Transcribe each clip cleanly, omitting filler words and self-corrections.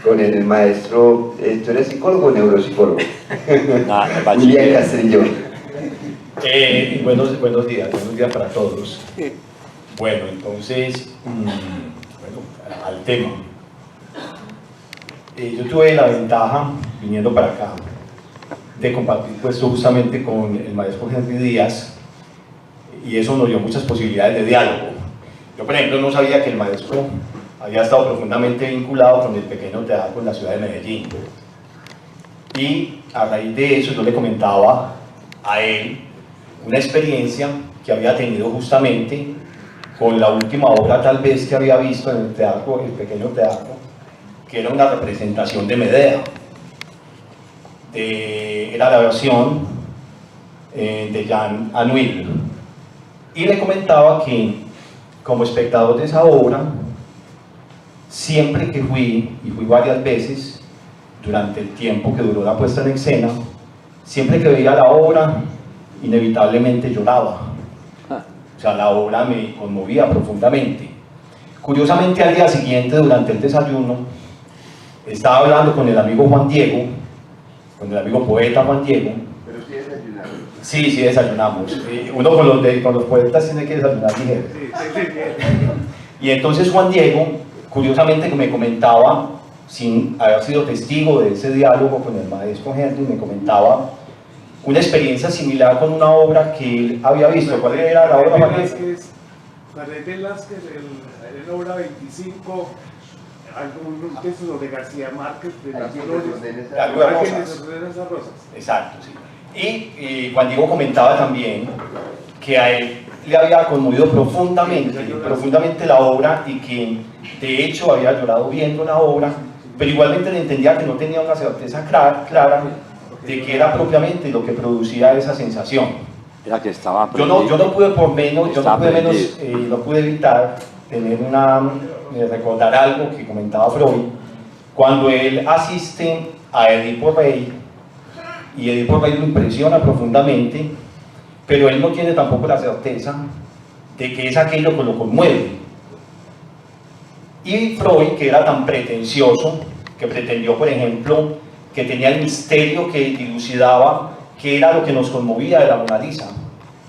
con el maestro, ¿tú eres psicólogo o neuropsicólogo? William Castrillo. Buenos días para todos. Bueno, entonces, bueno, al tema. Yo tuve la ventaja, viniendo para acá, de compartir puesto justamente con el maestro Henry Díaz, y eso nos dio muchas posibilidades de diálogo. Yo, por ejemplo, no sabía que el maestro había estado profundamente vinculado con el pequeño teatro en la ciudad de Medellín. Y a raíz de eso yo le comentaba a él una experiencia que había tenido justamente con la última obra tal vez que había visto en el teatro, el pequeño teatro, que era una representación de Medea. Era la versión de Jean Anouilh. Y le comentaba que como espectador de esa obra, siempre que fui, y fui varias veces durante el tiempo que duró la puesta en escena, siempre que veía la obra, inevitablemente lloraba. O sea, la obra me conmovía profundamente. Curiosamente, al día siguiente, durante el desayuno, estaba hablando con el amigo Juan Diego, con el amigo poeta Juan Diego. Pero sí desayunaron. Sí desayunamos. Uno con los poetas tiene que desayunar ligero. Y entonces Juan Diego, curiosamente, me comentaba, sin haber sido testigo de ese diálogo con el maestro Henry, me comentaba una experiencia similar con una obra que él había visto. ¿Cuál era la obra? Jared Velázquez, en obra 25, algún texto sobre García Márquez, de las flores, rosas. Exacto, sí. Y Juan Diego comentaba también que a él le había conmovido profundamente la obra, y que de hecho había llorado viendo la obra, pero igualmente le entendía que no tenía una certeza clara de qué era propiamente lo que producía esa sensación. Era que estaba yo no pude evitar tener recordar algo que comentaba Freud cuando él asiste a Edipo Rey, y Edipo Rey lo impresiona profundamente, pero él no tiene tampoco la certeza de que es aquello que lo conmueve. Y Freud, que era tan pretencioso, que pretendió, por ejemplo, que tenía el misterio que dilucidaba qué era lo que nos conmovía de la Mona Lisa,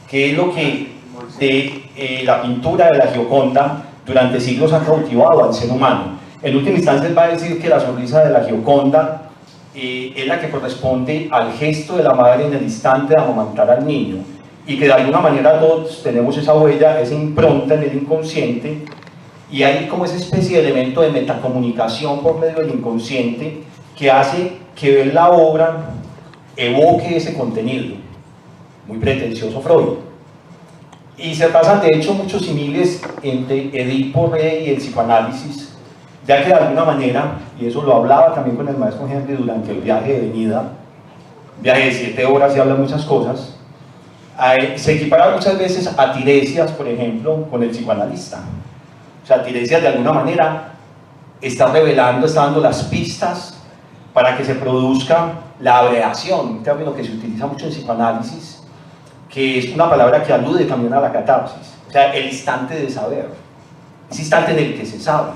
qué es lo que de la pintura de la Gioconda durante siglos ha cautivado al ser humano. En última instancia, él va a decir que la sonrisa de la Gioconda es la que corresponde al gesto de la madre en el instante de amamantar al niño, y que de alguna manera todos tenemos esa huella, esa impronta en el inconsciente, y hay como esa especie de elemento de metacomunicación por medio del inconsciente que hace que ver la obra evoque ese contenido. Muy pretencioso Freud. Y se pasan de hecho muchos símiles entre Edipo Rey y el psicoanálisis, ya que de alguna manera, y eso lo hablaba también con el maestro Henry durante el viaje de venida, viaje de 7 horas, y habla muchas cosas, se equipara muchas veces a Tiresias, por ejemplo, con el psicoanalista. O sea, Tiresias de alguna manera está revelando, está dando las pistas para que se produzca la abreación, un término que se utiliza mucho en psicoanálisis, que es una palabra que alude también a la catarsis, o sea, el instante de saber, ese instante en el que se sabe,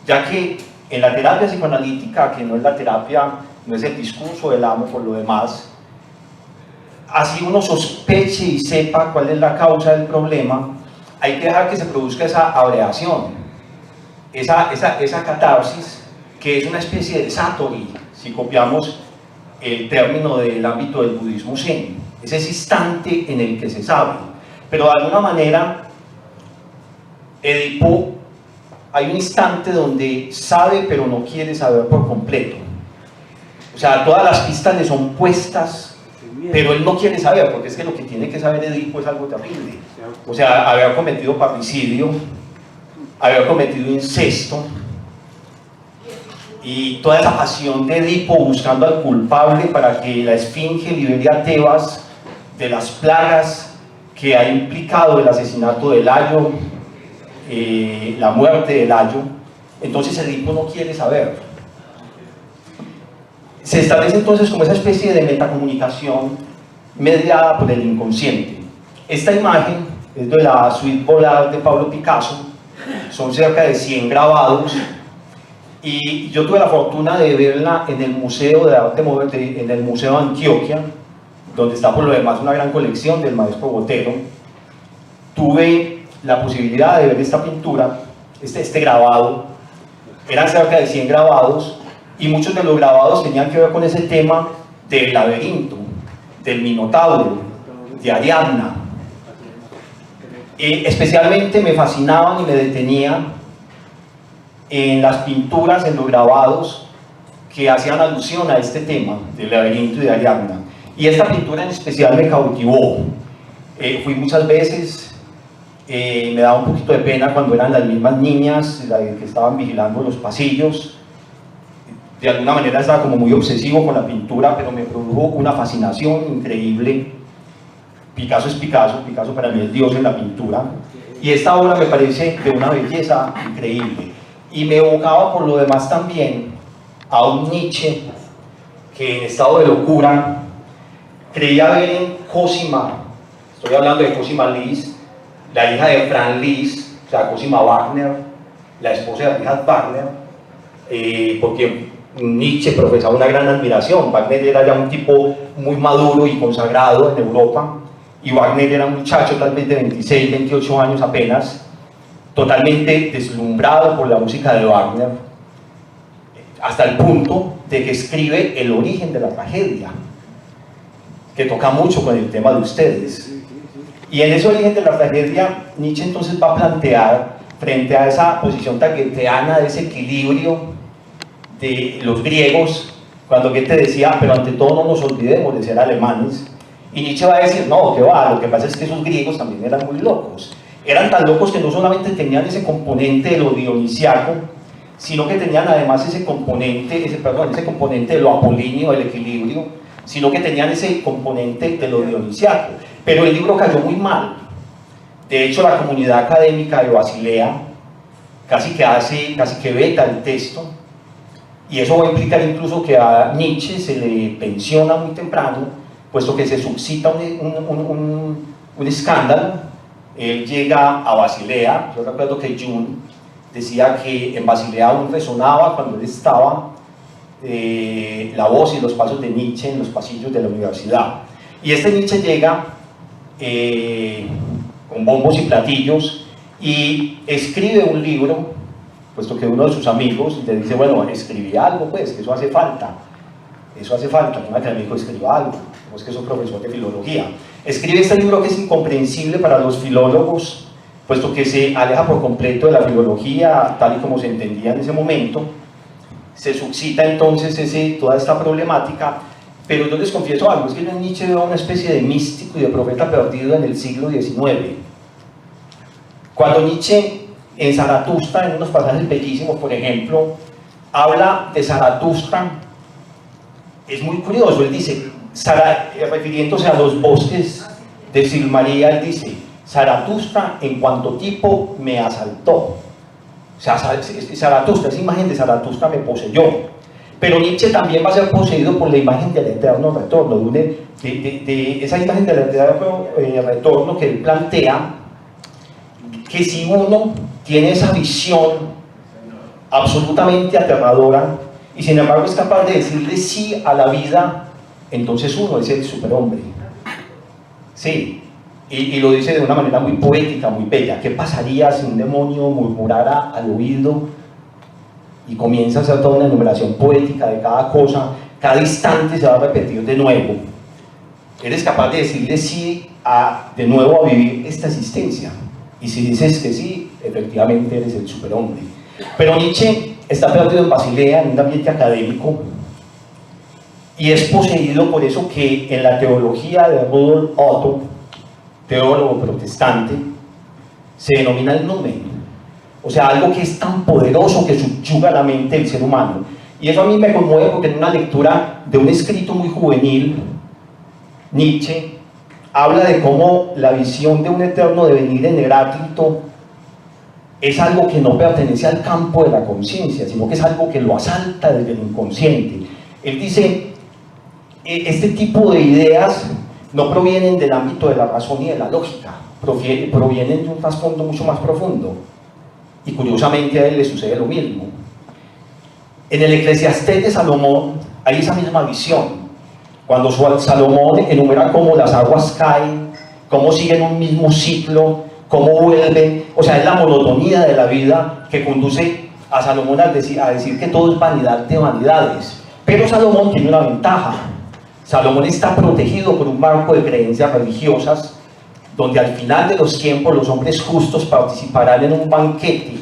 ya que en la terapia psicoanalítica, que no es la terapia, no es el discurso del amo por lo demás, así uno sospeche y sepa cuál es la causa del problema, hay que dejar que se produzca esa abreación, esa catarsis, que es una especie de satori, si copiamos el término del ámbito del budismo zen. Es ese instante en el que se sabe, pero de alguna manera Edipo, hay un instante donde sabe pero no quiere saber por completo, o sea, todas las pistas le son puestas, pero él no quiere saber, porque es que lo que tiene que saber Edipo es algo terrible, o sea, haber cometido parricidio, haber cometido incesto, y toda esa pasión de Edipo buscando al culpable para que la esfinge libere a Tebas de las plagas que ha implicado el asesinato de Layo, la muerte de Layo. Entonces Edipo no quiere saber. Se establece entonces como esa especie de metacomunicación mediada por el inconsciente. Esta imagen es de la Suite Volare de Pablo Picasso, son cerca de 100 grabados, Y yo tuve la fortuna de verla en el Museo de Arte Moderno, en el Museo de Antioquia, donde está por lo demás una gran colección del maestro Botero. Tuve la posibilidad de ver esta pintura, este grabado. Eran cerca de 100 grabados, y muchos de los grabados tenían que ver con ese tema del laberinto, del Minotauro, de Ariadna. Especialmente me fascinaban y me detenían en las pinturas, en los grabados que hacían alusión a este tema del laberinto y de Ariadna. Y esta pintura en especial me cautivó. Fui muchas veces, me daba un poquito de pena cuando eran las mismas niñas que estaban vigilando los pasillos. De alguna manera estaba como muy obsesivo con la pintura, pero me produjo una fascinación increíble. Picasso es Picasso, Picasso para mí es Dios en la pintura, y esta obra me parece de una belleza increíble, y me evocaba por lo demás también a un Nietzsche que en estado de locura creía ver en Cosima, estoy hablando de Cosima Lis, la hija de Franz Liszt, o sea, Cosima Wagner, la esposa de Richard Wagner, porque Nietzsche profesaba una gran admiración. Wagner era ya un tipo muy maduro y consagrado en Europa, y Wagner era un muchacho tal vez de 26, 28 años apenas, totalmente deslumbrado por la música de Wagner, hasta el punto de que escribe El origen de la tragedia, que toca mucho con el tema de ustedes. Y en ese origen de la tragedia, Nietzsche entonces va a plantear, frente a esa posición tagueteana de ese equilibrio de los griegos, cuando Goethe decía, pero ante todo no nos olvidemos de ser alemanes, y Nietzsche va a decir, no, que va, lo que pasa es que esos griegos también eran muy locos. Eran tan locos que no solamente tenían ese componente de lo dionisiaco, sino que tenían además ese componente de lo apolíneo, del equilibrio, sino que tenían ese componente de lo dionisiaco. Pero el libro cayó muy mal. De hecho, la comunidad académica de Basilea casi que veta el texto, y eso va a implicar incluso que a Nietzsche se le pensiona muy temprano, puesto que se suscita un escándalo. Él llega a Basilea. Yo recuerdo que Jung decía que en Basilea aún resonaba cuando él estaba la voz y los pasos de Nietzsche en los pasillos de la universidad. Y este Nietzsche llega con bombos y platillos y escribe un libro, puesto que uno de sus amigos le dice, bueno, escribí algo, pues, que eso hace falta, que un académico escriba algo, pues que es un profesor de filología. Escribe este libro que es incomprensible para los filólogos, puesto que se aleja por completo de la filología tal y como se entendía en ese momento. Se suscita entonces toda esta problemática, pero yo les confieso algo, es que yo en Nietzsche veo una especie de místico y de profeta perdido en el siglo XIX. Cuando Nietzsche en Zaratustra, en unos pasajes bellísimos, por ejemplo, habla de Zaratustra, es muy curioso. Él dice, refiriéndose a los bosques de Silmaría, él dice, Zaratustra en cuanto tipo me asaltó. O sea, Zaratustra, esa imagen de Zaratustra me poseyó. Pero Nietzsche también va a ser poseído por la imagen del eterno retorno, de esa imagen del eterno retorno que él plantea, que si uno tiene esa visión absolutamente aterradora y sin embargo es capaz de decirle sí a la vida, entonces uno es el superhombre. Sí, y lo dice de una manera muy poética, muy bella. ¿Qué pasaría si un demonio murmurara al oído? Y comienza a hacer toda una enumeración poética de cada cosa, cada instante se va a repetir de nuevo. Eres capaz de decirle sí de nuevo a vivir esta existencia. Y si dices que sí, efectivamente eres el superhombre. Pero Nietzsche está perdido en Basilea, en un ambiente académico, y es poseído por eso que en la teología de Rudolf Otto, teólogo protestante, se denomina el numen. O sea, algo que es tan poderoso que subyuga la mente del ser humano. Y eso a mí me conmueve porque en una lectura de un escrito muy juvenil, Nietzsche habla de cómo la visión de un eterno devenir en Heráclito es algo que no pertenece al campo de la conciencia, sino que es algo que lo asalta desde el inconsciente. Él dice, este tipo de ideas no provienen del ámbito de la razón y de la lógica, provienen de un trasfondo mucho más profundo. Y curiosamente a él le sucede lo mismo. En el Eclesiastés de Salomón hay esa misma visión. Cuando Salomón enumera cómo las aguas caen, cómo siguen un mismo ciclo, cómo vuelven, o sea, es la monotonía de la vida que conduce a Salomón a decir que todo es vanidad de vanidades. Pero Salomón tiene una ventaja. Salomón está protegido por un marco de creencias religiosas, donde al final de los tiempos los hombres justos participarán en un banquete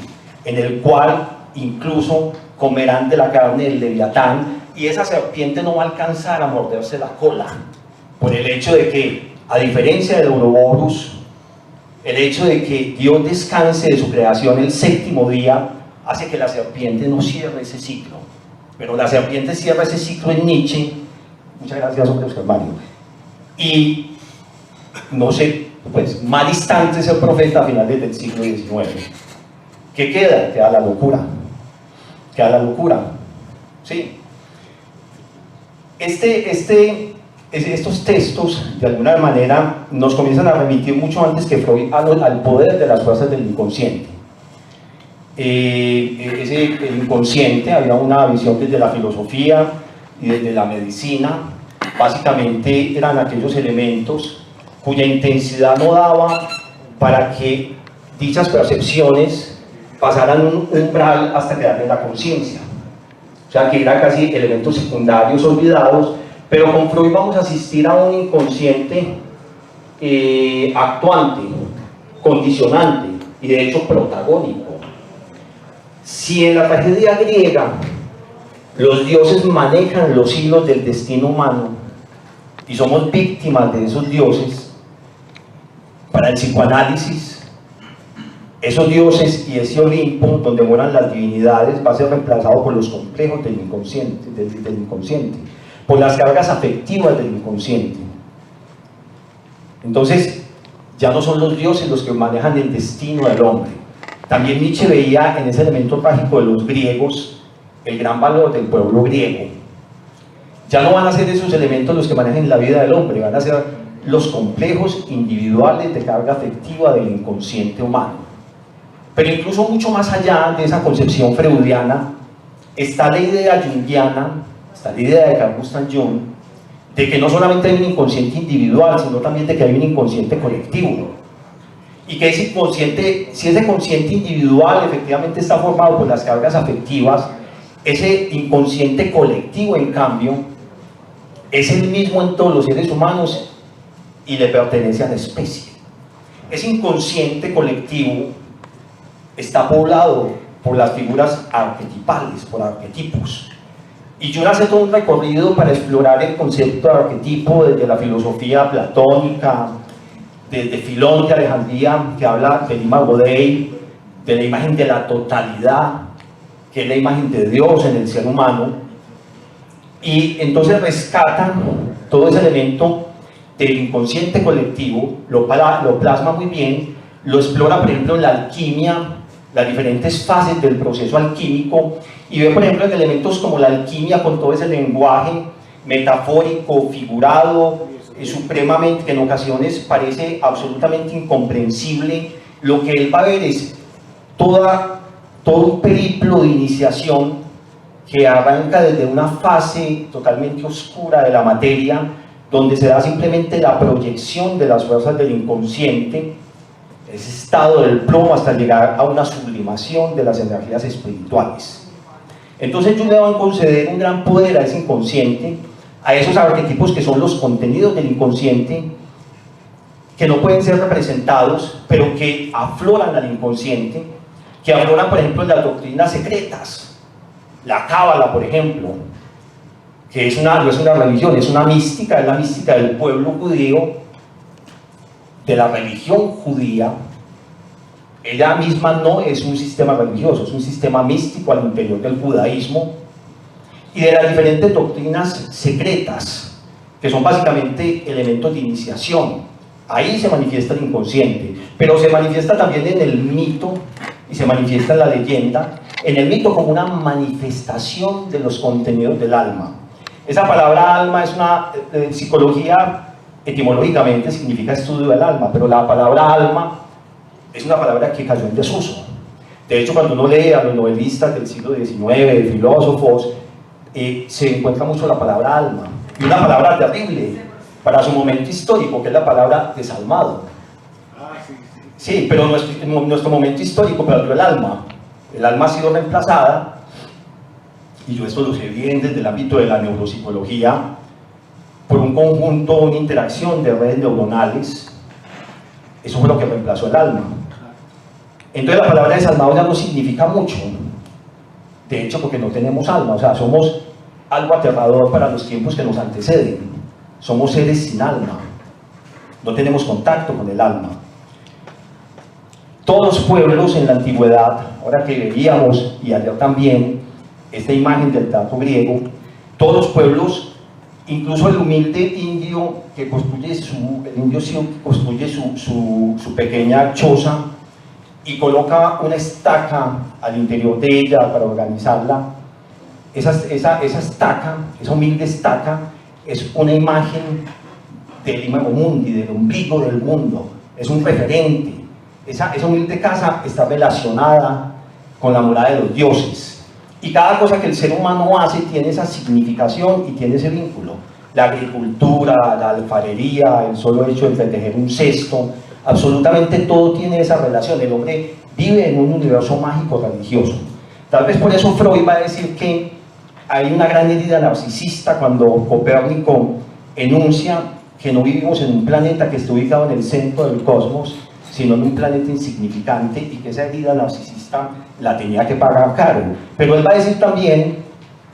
en el cual incluso comerán de la carne del leviatán, y esa serpiente no va a alcanzar a morderse la cola, por el hecho de que, a diferencia del Ouroboros, el hecho de que Dios descanse de su creación el séptimo día hace que la serpiente no cierre ese ciclo. Pero la serpiente cierra ese ciclo en Nietzsche. Muchas gracias, hombre, Oscar Mario. Y no sé, pues más distante es el profeta a finales del siglo XIX. ¿Qué queda? Queda la locura. Queda la locura. Sí. Estos textos, de alguna manera, nos comienzan a remitir mucho antes que Freud al poder de las fuerzas del inconsciente. El inconsciente, había una visión desde la filosofía y desde la medicina. Básicamente eran aquellos elementos cuya intensidad no daba para que dichas percepciones pasaran un umbral hasta quedar en la conciencia. O sea, que eran casi elementos secundarios olvidados, pero con Freud vamos a asistir a un inconsciente actuante, condicionante y de hecho protagónico. Si en la tragedia griega los dioses manejan los hilos del destino humano y somos víctimas de esos dioses, para el psicoanálisis, esos dioses y ese Olimpo donde moran las divinidades va a ser reemplazado por los complejos del inconsciente, por las cargas afectivas del inconsciente. Entonces, ya no son los dioses los que manejan el destino del hombre. También Nietzsche veía en ese elemento trágico de los griegos el gran valor del pueblo griego. Ya no van a ser esos elementos los que manejen la vida del hombre, van a ser los complejos individuales de carga afectiva del inconsciente humano. Pero incluso mucho más allá de esa concepción freudiana está la idea junguiana, está la idea de Carl Gustav Jung, de que no solamente hay un inconsciente individual, sino también de que hay un inconsciente colectivo. Y que ese inconsciente, si ese consciente individual efectivamente está formado por las cargas afectivas, ese inconsciente colectivo, en cambio, es el mismo en todos los seres humanos y le pertenece a la especie. Ese inconsciente colectivo está poblado por las figuras arquetipales, por arquetipos. Y Jung hace todo un recorrido para explorar el concepto de arquetipo desde la filosofía platónica, desde Filón de Alejandría, que habla del imago Dei, de la imagen de la totalidad, que es la imagen de Dios en el ser humano, y entonces rescatan todo ese elemento del inconsciente colectivo, lo plasma muy bien, lo explora por ejemplo en la alquimia, las diferentes fases del proceso alquímico, y ve por ejemplo en elementos como la alquimia con todo ese lenguaje metafórico, figurado, supremamente, que en ocasiones parece absolutamente incomprensible. Lo que él va a ver es todo un periplo de iniciación que arranca desde una fase totalmente oscura de la materia, donde se da simplemente la proyección de las fuerzas del inconsciente, ese estado del plomo, hasta llegar a una sublimación de las energías espirituales. Entonces Jung le va a conceder un gran poder a ese inconsciente, a esos arquetipos que son los contenidos del inconsciente, que no pueden ser representados, pero que afloran al inconsciente, que afloran por ejemplo en las doctrinas secretas, la cábala por ejemplo, que no es una religión, es una mística, es la mística del pueblo judío, de la religión judía. Ella misma no es un sistema religioso, es un sistema místico al interior del judaísmo, y de las diferentes doctrinas secretas, que son básicamente elementos de iniciación. Ahí se manifiesta el inconsciente, pero se manifiesta también en el mito y se manifiesta en la leyenda. En el mito como una manifestación de los contenidos del alma. Esa palabra alma es una psicología, etimológicamente significa estudio del alma, pero la palabra alma es una palabra que cayó en desuso. De hecho, cuando uno lee a los novelistas del siglo XIX, de filósofos, se encuentra mucho la palabra alma, y una palabra terrible para su momento histórico, que es la palabra desalmado. Sí, pero nuestro momento histórico perdió el alma. El alma ha sido reemplazada, y yo esto lo sé bien desde el ámbito de la neuropsicología, por un conjunto, una interacción de redes neuronales. Eso fue lo que reemplazó el alma. Entonces la palabra desalmado ya no significa mucho. De hecho, porque no tenemos alma, o sea, somos algo aterrador para los tiempos que nos anteceden. Somos seres sin alma. No tenemos contacto con el alma. Todos los pueblos en la antigüedad, ahora que veíamos, y ayer también, esta imagen del teatro griego, todos los pueblos, incluso el humilde indio que construye su pequeña choza y coloca una estaca al interior de ella para organizarla, esa estaca, esa humilde estaca, es una imagen del imago mundi, del ombligo del mundo, es un referente. Esa humilde casa está relacionada con la morada de los dioses, y cada cosa que el ser humano hace tiene esa significación y tiene ese vínculo. La agricultura, la alfarería, el solo hecho de tejer un cesto, absolutamente todo tiene esa relación. El hombre vive en un universo mágico religioso. Tal vez por eso Freud va a decir que hay una gran herida narcisista cuando Copérnico enuncia que no vivimos en un planeta que esté ubicado en el centro del cosmos, sino en un planeta insignificante, y que esa herida narcisista la tenía que pagar caro. Pero él va a decir también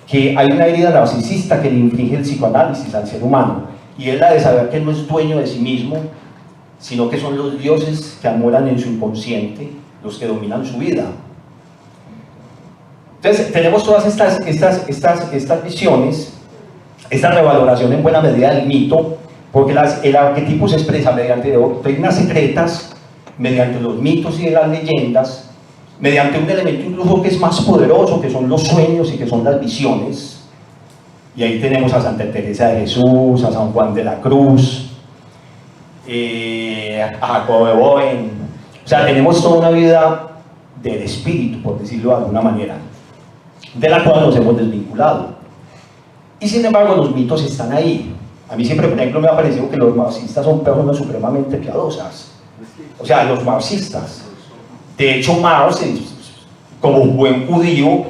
que hay una herida narcisista que le inflige el psicoanálisis al ser humano, y es la de saber que no es dueño de sí mismo, sino que son los dioses que amoran en su inconsciente los que dominan su vida. Entonces tenemos todas estas visiones, esta revaloración en buena medida del mito, porque el arquetipo se expresa mediante doctrinas secretas, mediante los mitos y de las leyendas, mediante un elemento incluso que es más poderoso, que son los sueños y que son las visiones. Y ahí tenemos a Santa Teresa de Jesús, a San Juan de la Cruz, a Jacobo de Bowen. O sea, tenemos toda una vida del espíritu, por decirlo de alguna manera, de la cual nos hemos desvinculado. Y sin embargo los mitos están ahí. A mí siempre, por ejemplo, me ha parecido que los marxistas son personas supremamente piadosas. O sea, los marxistas. De hecho, Marx, como un buen judío,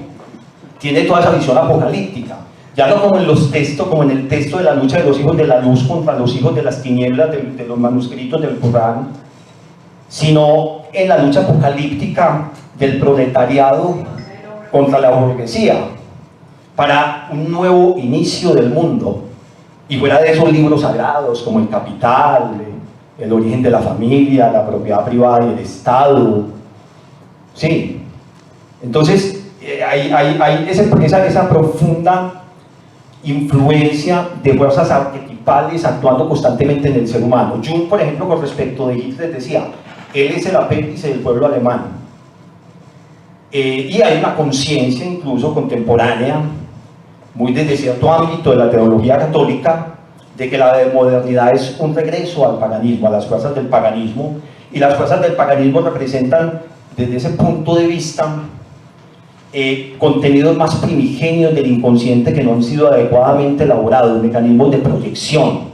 tiene toda esa visión apocalíptica. Ya no como en los textos, como en el texto de la lucha de los hijos de la luz contra los hijos de las tinieblas de los manuscritos del Corán, sino en la lucha apocalíptica del proletariado contra la burguesía, para un nuevo inicio del mundo. Y fuera de esos libros sagrados como El Capital, El origen de la familia, la propiedad privada y el Estado. Sí. Entonces, hay esa profunda influencia de fuerzas arquetipales actuando constantemente en el ser humano. Jung, por ejemplo, con respecto de Hitler decía, él es el apéndice del pueblo alemán. Y hay una conciencia incluso contemporánea, muy desde cierto ámbito de la teología católica, de que la modernidad es un regreso al paganismo, a las fuerzas del paganismo, y las fuerzas del paganismo representan, desde ese punto de vista, contenidos más primigenios del inconsciente que no han sido adecuadamente elaborados, mecanismos de proyección.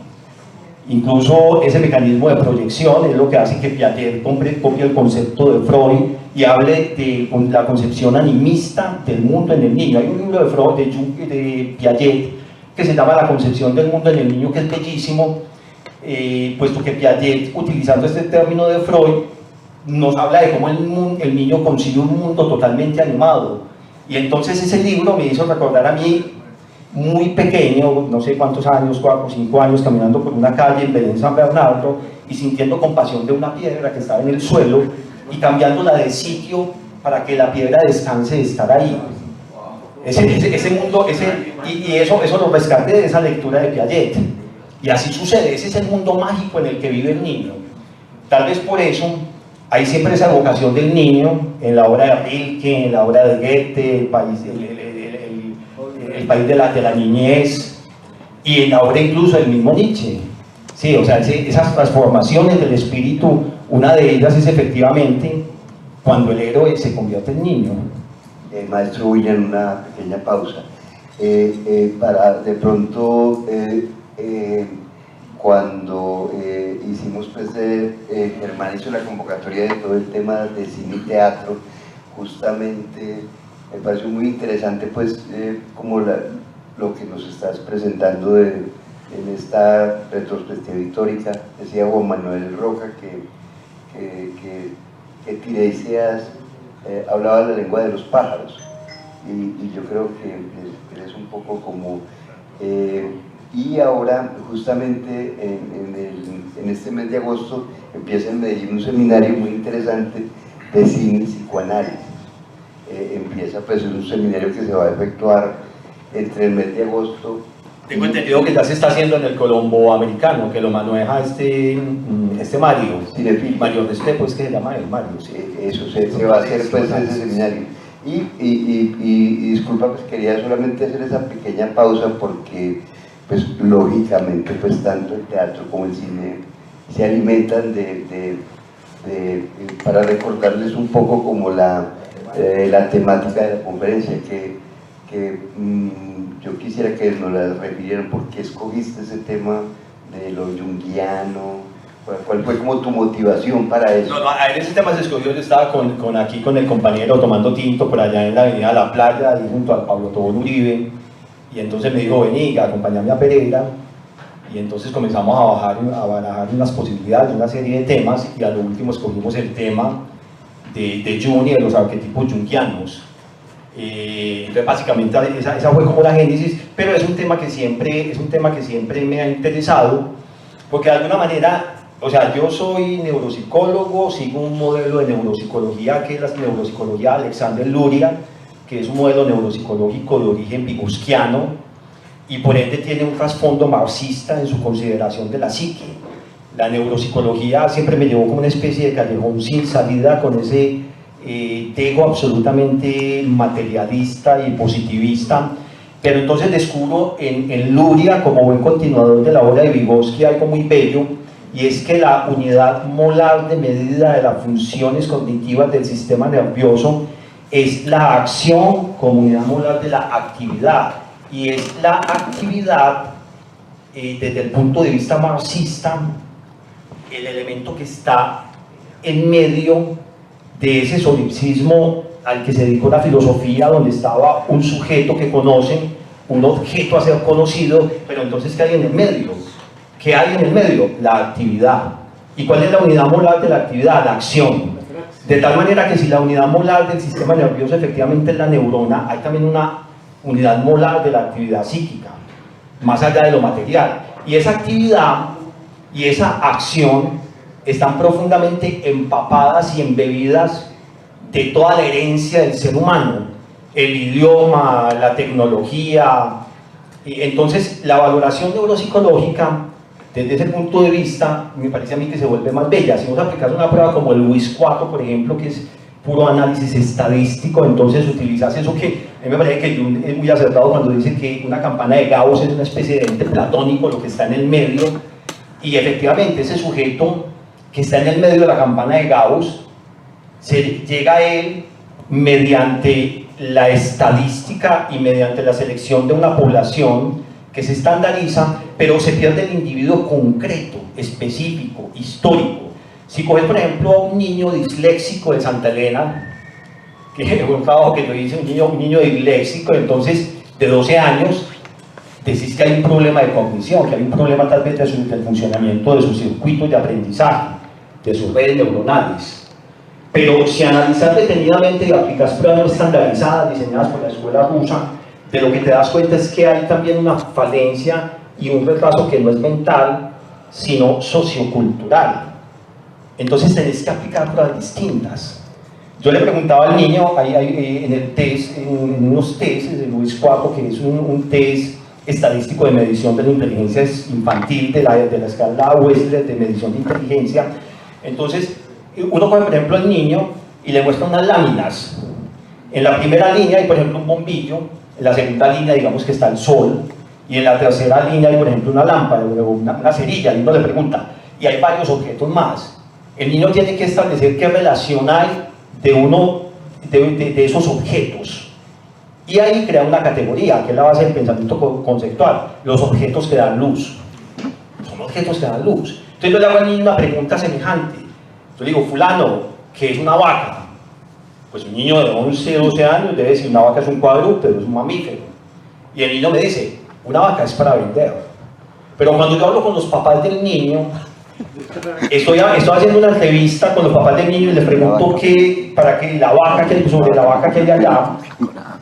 Incluso ese mecanismo de proyección es lo que hace que Piaget copie el concepto de Freud y hable de la concepción animista del mundo en el niño. Hay un libro de Freud, de Piaget, que se llama La concepción del mundo en el niño, que es bellísimo, puesto que Piaget, utilizando este término de Freud, nos habla de cómo el niño concibe un mundo totalmente animado. Y entonces ese libro me hizo recordar a mí, muy pequeño, no sé cuántos años, 4 o 5 años, caminando por una calle en Belén San Bernardo y sintiendo compasión de una piedra que estaba en el suelo y cambiándola de sitio para que la piedra descanse de estar ahí. Ese mundo, y eso lo rescaté de esa lectura de Piaget. Y así sucede, ese es el mundo mágico en el que vive el niño. Tal vez por eso hay siempre esa vocación del niño en la obra de Rilke, en la obra de Goethe, el país de la niñez, y en la obra incluso del mismo Nietzsche. Sí, o sea, esas transformaciones del espíritu, una de ellas es efectivamente cuando el héroe se convierte en niño. Maestro William, una pequeña pausa. Para de pronto, cuando hicimos, pues, Germán hizo la convocatoria de todo el tema de cine y teatro, justamente me pareció muy interesante, pues, como lo que nos estás presentando en esta retrospectiva histórica. Decía Juan Manuel Roca que Tiresias hablaba la lengua de los pájaros, y yo creo que es un poco como... y ahora, justamente en este mes de agosto, empieza en Medellín un seminario muy interesante de cine y psicoanálisis. Empieza, pues, es un seminario que se va a efectuar entre el mes de agosto. Tengo entendido que ya se está haciendo en el Colombo Americano, que lo maneja este Mario. Mario Restrepo, es que se llama el Mario. Sí. Eso se va a hacer, pues, ese seminario. Y disculpa, pues quería solamente hacer esa pequeña pausa porque, pues, lógicamente, pues, tanto el teatro como el cine se alimentan para recordarles un poco como la temática de la conferencia, que yo quisiera que nos la refirieran. ¿Por qué escogiste ese tema de lo junguiano? ¿Cuál fue como tu motivación para eso? No, en ese tema se escogió. Yo estaba aquí con el compañero tomando tinto por allá en la avenida La Playa, ahí junto al Pablo Tobón Uribe, y entonces me dijo, vení, acompáñame a Pereira, y entonces comenzamos a barajar unas posibilidades, una serie de temas, y a lo último escogimos el tema de Jung y de los arquetipos junguianos. Entonces, básicamente esa fue como la génesis, pero es un tema que siempre me ha interesado, porque de alguna manera, o sea, yo soy neuropsicólogo, sigo un modelo de neuropsicología que es la neuropsicología de Alexander Luria, que es un modelo neuropsicológico de origen vygotsquiano, y por ende tiene un trasfondo marxista en su consideración de la psique. La neuropsicología siempre me llevó como una especie de callejón sin salida, con ese ego absolutamente materialista y positivista, pero entonces descubro en Luria, como buen continuador de la obra de Vygotsky, algo muy bello, y es que la unidad molar de medida de las funciones cognitivas del sistema nervioso es la acción como unidad molar de la actividad, y es la actividad, desde el punto de vista marxista, el elemento que está en medio de ese solipsismo al que se dedicó la filosofía, donde estaba un sujeto que conoce, un objeto a ser conocido, pero entonces ¿qué hay en el medio? ¿Qué hay en el medio? La actividad. ¿Y cuál es la unidad molar de la actividad? La acción. De tal manera que si la unidad molar del sistema nervioso efectivamente es la neurona, hay también una unidad molar de la actividad psíquica, más allá de lo material. Y esa actividad y esa acción están profundamente empapadas y embebidas de toda la herencia del ser humano, el idioma, la tecnología. Y entonces la valoración neuropsicológica, desde ese punto de vista, me parece a mí que se vuelve más bella. Si vos aplicas una prueba como el WIS-4, por ejemplo, que es puro análisis estadístico, entonces utilizas eso que a mí me parece que Jung es muy acertado cuando dice que una campana de Gauss es una especie de ente platónico, lo que está en el medio, y efectivamente ese sujeto que está en el medio de la campana de Gauss, llega a él mediante la estadística y mediante la selección de una población que se estandariza, pero se pierde el individuo concreto, específico, histórico. Si coges, por ejemplo, a un niño disléxico de Santa Elena, que es un trabajo que yo hice, un niño disléxico, entonces de 12 años, decís que hay un problema de cognición, que hay un problema tal vez del funcionamiento de sus circuitos de aprendizaje, de sus redes neuronales. Pero si analizas detenidamente y aplicas pruebas no estandarizadas diseñadas por la escuela rusa, de lo que te das cuenta es que hay también una falencia y un retraso que no es mental, sino sociocultural. Entonces tenés que aplicar pruebas distintas. Yo le preguntaba al niño, en el test, en unos tests de Luis IV, que es un test estadístico de medición de la inteligencia infantil de la escala Wechsler de medición de inteligencia. Entonces, uno coge, por ejemplo, al niño y le muestra unas láminas. En la primera línea hay, por ejemplo, un bombillo, en la segunda línea, digamos que está el sol, y en la tercera línea hay, por ejemplo, una lámpara, una cerilla, y uno le pregunta, y hay varios objetos más. El niño tiene que establecer qué relación hay de esos objetos. Y ahí crea una categoría, que es la base del pensamiento conceptual, los objetos que dan luz. Son objetos que dan luz. Entonces yo le hago al niño una pregunta semejante. Yo le digo, fulano, ¿qué es una vaca? Pues un niño de 11, 12 años debe decir, una vaca es un cuadrúpedo, es un mamífero. Y el niño me dice, una vaca es para vender. Pero cuando yo hablo con los papás del niño, estoy haciendo una entrevista con los papás del niño y les pregunto para que la vaca sobre la vaca que hay allá,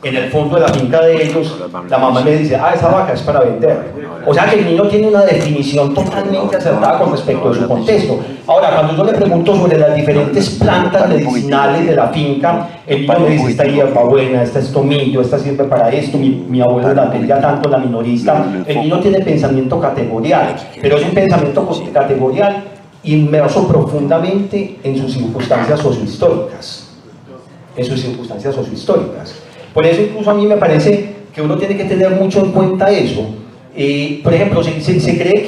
en el fondo de la finca de ellos, la mamá me dice, esa vaca es para vender. O sea que el niño tiene una definición totalmente acertada con respecto a su contexto. Ahora, cuando yo le pregunto sobre las diferentes plantas medicinales de la finca, el niño me dice, esta hierbabuena, esta es tomillo, esta sirve para esto, mi abuelo la vendía tanto, la minorista. El niño tiene pensamiento categorial, pero es un pensamiento categorial inmerso profundamente en sus circunstancias sociohistóricas. Por eso incluso a mí me parece que uno tiene que tener mucho en cuenta eso. Por ejemplo, se cree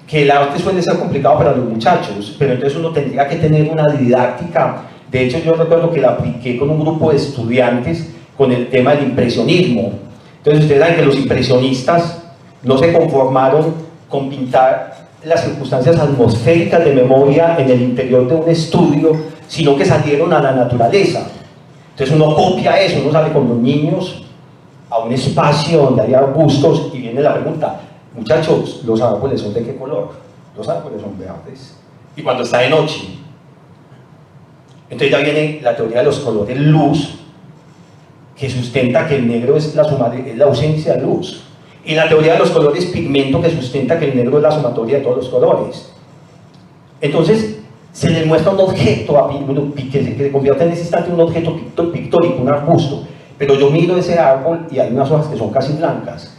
que el arte suele ser complicado para los muchachos, pero entonces uno tendría que tener una didáctica. De hecho, yo recuerdo que la apliqué con un grupo de estudiantes con el tema del impresionismo. Entonces ustedes saben que los impresionistas no se conformaron con pintar las circunstancias atmosféricas de memoria en el interior de un estudio, sino que salieron a la naturaleza. Entonces uno copia eso, uno sale con los niños a un espacio donde hay arbustos y viene la pregunta, muchachos, ¿los árboles son de qué color? Los árboles son verdes. Y cuando está de noche, entonces ya viene la teoría de los colores luz, que sustenta que el negro es la ausencia de luz. Y la teoría de los colores pigmento, que sustenta que el negro es la sumatoria de todos los colores. Entonces, se le muestra un objeto que se convierte en ese instante en un objeto pictórico, un arbusto. Pero yo miro ese árbol y hay unas hojas que son casi blancas,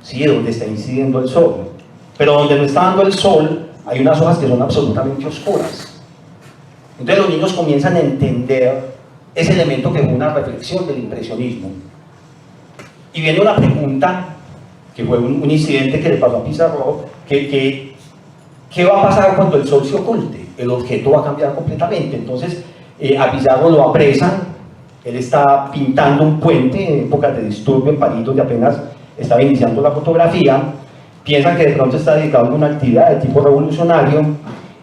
sí, donde está incidiendo el sol. Pero donde no está dando el sol, hay unas hojas que son absolutamente oscuras. Entonces los niños comienzan a entender ese elemento que fue una reflexión del impresionismo. Y viene una pregunta, que fue un incidente que le pasó a Pizarro, ¿qué va a pasar cuando el sol se oculte? El objeto va a cambiar completamente. Entonces a Pizarro lo apresan, él está pintando un puente en épocas de disturbio en París, donde apenas estaba iniciando la fotografía, piensan que de pronto está dedicado a una actividad de tipo revolucionario,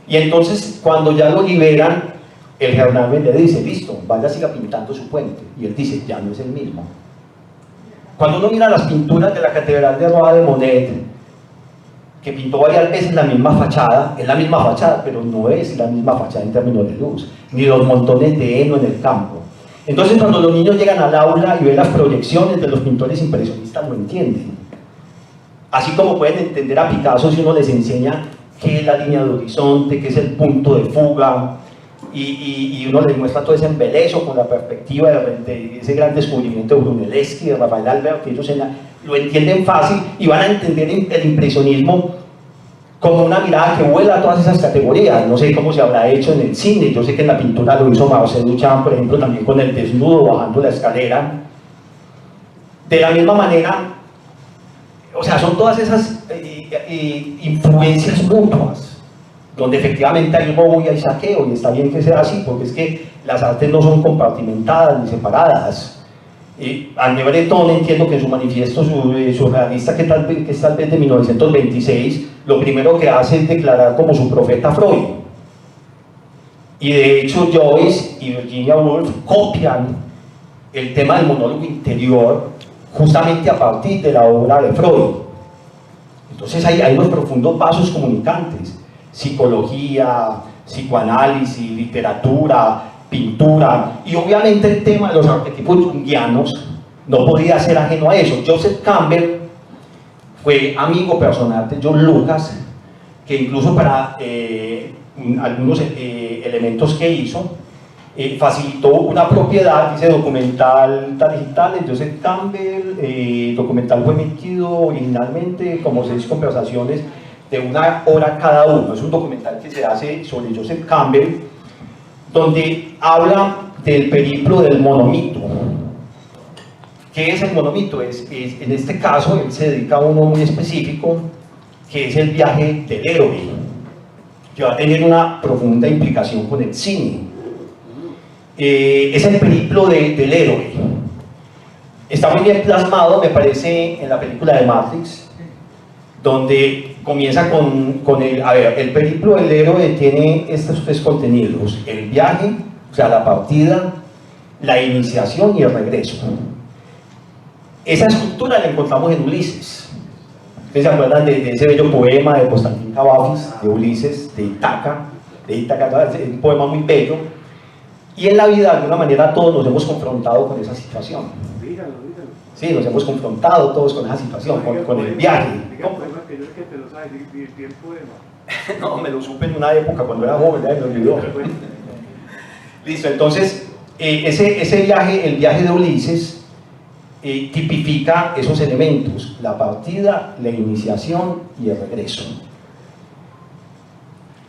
y entonces cuando ya lo liberan, el gendarme le dice, listo, vaya, siga pintando su puente, y él dice, ya no es el mismo. Cuando uno mira las pinturas de la Catedral de Roa de Monet, que pintó varias veces la misma fachada, es la misma fachada, pero no es la misma fachada en términos de luz, ni los montones de heno en el campo. Entonces cuando los niños llegan al aula y ven las proyecciones de los pintores impresionistas, lo entienden. Así como pueden entender a Picasso si uno les enseña qué es la línea de horizonte, qué es el punto de fuga, y uno les muestra todo ese embelezo con la perspectiva de ese gran descubrimiento de Brunelleschi, de Rafael Alberti, que ellos lo entienden fácil y van a entender el impresionismo como una mirada que vuela a todas esas categorías. No sé cómo se habrá hecho en el cine, yo sé que en la pintura lo hizo Marcel Duchamp, por ejemplo, también con el desnudo bajando la escalera. De la misma manera, o sea, son todas esas influencias mutuas, donde efectivamente hay robo y hay saqueo, y está bien que sea así, porque es que las artes no son compartimentadas ni separadas. André Breton, entiendo que en su manifiesto surrealista, que es tal vez de 1926, lo primero que hace es declarar como su profeta Freud. Y de hecho Joyce y Virginia Woolf copian el tema del monólogo interior justamente a partir de la obra de Freud. Entonces hay unos profundos vasos comunicantes: psicología, psicoanálisis, literatura, pintura, y obviamente el tema de los arquetipos junguianos no podía ser ajeno a eso. Joseph Campbell fue amigo personal de John Lucas, que incluso para algunos elementos que hizo, facilitó una propiedad, dice documental digital, de Joseph Campbell. Documental fue emitido originalmente como 6 conversaciones de 1 hora cada uno. Es un documental que se hace sobre Joseph Campbell, donde habla del periplo del monomito. ¿Qué es el monomito? En este caso, él se dedica a uno muy específico, que es el viaje del héroe. que va a tener una profunda implicación con el cine. Es el periplo del héroe. Está muy bien plasmado, me parece, en la película de Matrix, donde comienza con el periplo del héroe tiene estos tres contenidos: el viaje, o sea, la partida, la iniciación y el regreso. Esa estructura la encontramos en Ulises. ¿Ustedes se acuerdan de ese bello poema de Constantín Cavafis, de Ulises, de Ítaca? Es un poema muy bello. Y en la vida, de alguna manera, todos nos hemos confrontado con esa situación. Dígalo. Sí, nos hemos confrontado todos con esa situación, con el viaje. No, me lo supe en una época cuando era joven, ya me olvidó. Listo, entonces, ese viaje, el viaje de Ulises, tipifica esos elementos: la partida, la iniciación y el regreso.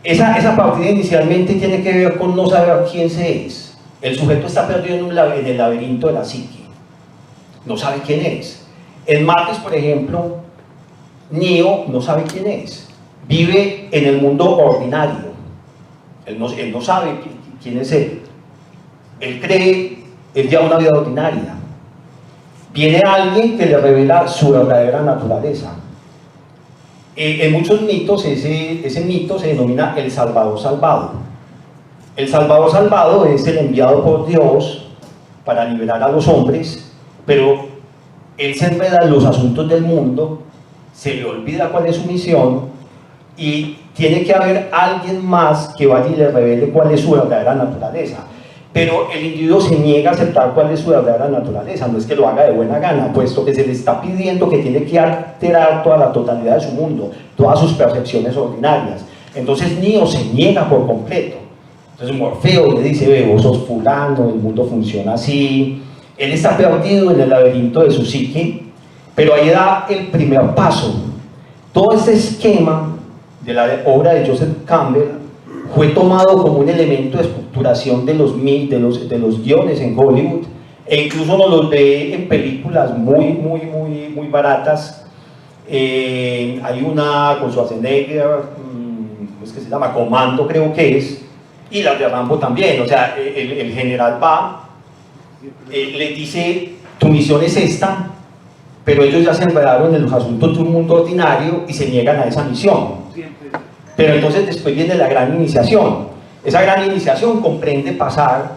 Esa partida inicialmente tiene que ver con no saber quién se es. El sujeto está perdido en el laberinto de la psique, no sabe quién es. En Matrix, por ejemplo, Neo no sabe quién es, vive en el mundo ordinario, él no sabe quién es él. Él cree, él lleva una vida ordinaria. Viene alguien que le revela su verdadera naturaleza. En muchos mitos, ese mito se denomina el Salvador Salvado. El Salvador Salvado es el enviado por Dios para liberar a los hombres, pero él se enreda en los asuntos del mundo, se le olvida cuál es su misión y tiene que haber alguien más que vaya y le revele cuál es su verdadera naturaleza. Pero el individuo se niega a aceptar cuál es su verdadera naturaleza, no es que lo haga de buena gana, puesto que se le está pidiendo que tiene que alterar toda la totalidad de su mundo, todas sus percepciones ordinarias. Entonces Neo se niega por completo. Entonces Morfeo le dice: ve, vos sos fulano, el mundo funciona así. Él está perdido en el laberinto de su psique, pero ahí da el primer paso. Todo este esquema de la obra de Joseph Campbell fue tomado como un elemento de estructuración de los guiones en Hollywood, e incluso uno los ve en películas muy baratas. Hay una con Schwarzenegger, ¿cómo es que se llama? Comando, creo que es, y la de Rambo también. O sea, el general va, le dice: tu misión es esta, pero ellos ya se enredaron en los asuntos de un mundo ordinario y se niegan a esa misión. Pero entonces después viene la gran iniciación. Esa gran iniciación comprende pasar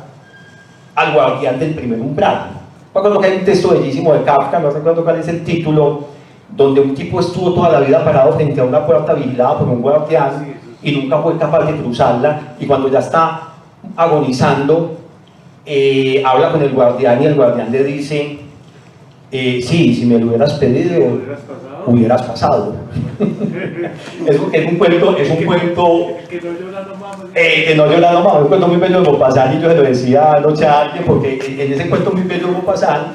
al guardián del primer umbral. Me acuerdo que hay un texto bellísimo de Kafka, no recuerdo cuál es el título, donde un tipo estuvo toda la vida parado frente a una puerta vigilada por un guardián y nunca fue capaz de cruzarla, y cuando ya está agonizando, habla con el guardián y el guardián le dice: sí, si me lo hubieras pedido, hubieras pasado. es un cuento que no llora nomás. Que no llora nomás, un cuento muy bello de Maupassant, y yo se lo decía anoche a alguien, porque en ese cuento muy bello de Maupassant,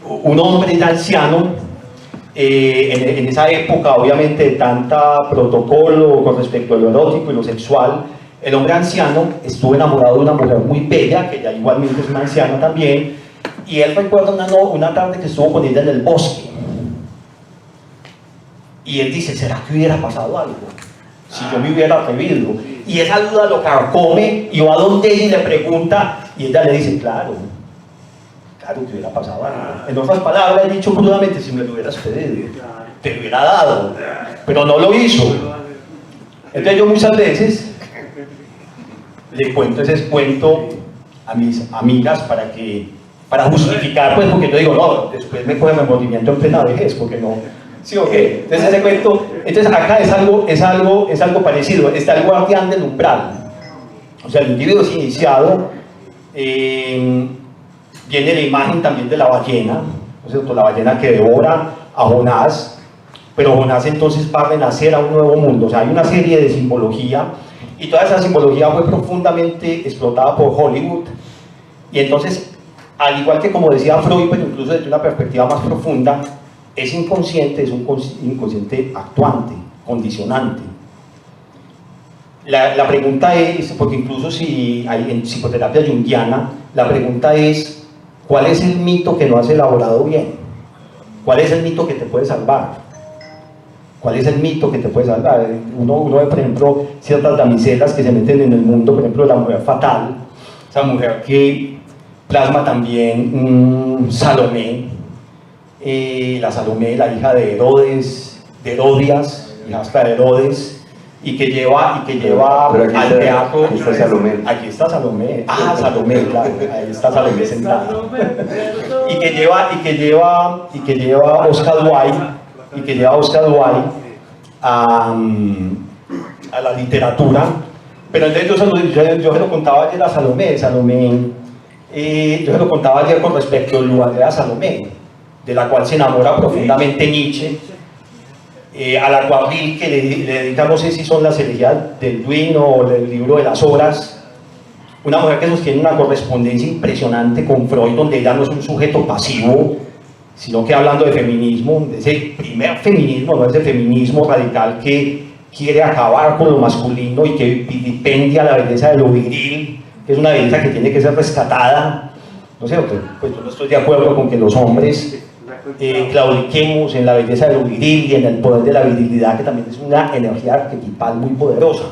un hombre ya anciano, en esa época obviamente de tanta protocolo con respecto a lo erótico y lo sexual, el hombre anciano estuvo enamorado de una mujer muy bella, que ya igualmente es una anciana también, y él recuerda una tarde que estuvo con ella en el bosque. Y él dice: ¿será que hubiera pasado algo? Si yo me hubiera atrevido. Y esa duda lo carcome y va donde ella y le pregunta, y ella le dice: claro que hubiera pasado algo. En otras palabras, he dicho crudamente: si me lo hubieras pedido, te lo hubiera dado, pero no lo hizo. Entonces yo muchas veces le cuento ese cuento a mis amigas para justificar, pues, porque yo digo: no, después me coge remordimiento en plena vejez, porque no. ¿Sí o qué? Entonces ese cuento, entonces acá es algo parecido. Está el guardián del umbral, o sea, el individuo es iniciado. Viene la imagen también de la ballena, ¿no es cierto? La ballena que devora a Jonás, pero Jonás entonces va a renacer a un nuevo mundo. O sea, hay una serie de simbología, y toda esa simbología fue profundamente explotada por Hollywood. Y entonces, al igual que, como decía Freud, pero incluso desde una perspectiva más profunda, ese inconsciente es un inconsciente actuante, condicionante. La pregunta es, porque incluso si hay en psicoterapia junguiana, la pregunta es: ¿cuál es el mito que no has elaborado bien? ¿Cuál es el mito que te puede salvar? ¿Cuál es el mito que te puede salvar? Uno ve, por ejemplo, ciertas damiselas que se meten en el mundo, por ejemplo, la mujer fatal, esa mujer que plasma también Salomé, la Salomé, la hija de Herodes, de Herodias, hijastra de Herodes, y que lleva al teatro. Aquí está Salomé. Aquí está Salomé. Ah, Salomé, claro, ahí está Salomé sentada. Y que lleva a Oscar Wilde, a la literatura. Pero entonces yo se lo contaba ayer a Salomé, yo se lo contaba ayer con respecto al lugar de la Salomé, de la cual se enamora profundamente Nietzsche, a la cual Rilke le dedica, no sé si son las elegías del Duino o el libro de las horas, una mujer que sostiene una correspondencia impresionante con Freud, donde ella no es un sujeto pasivo, sino que hablando de feminismo, de ese primer feminismo, no ese feminismo radical que quiere acabar con lo masculino y que vilipendia la belleza de lo viril, que es una belleza que tiene que ser rescatada. No sé, pues yo no estoy de acuerdo con que los hombres claudiquemos en la belleza de lo viril y en el poder de la virilidad, que también es una energía arquetipal muy poderosa.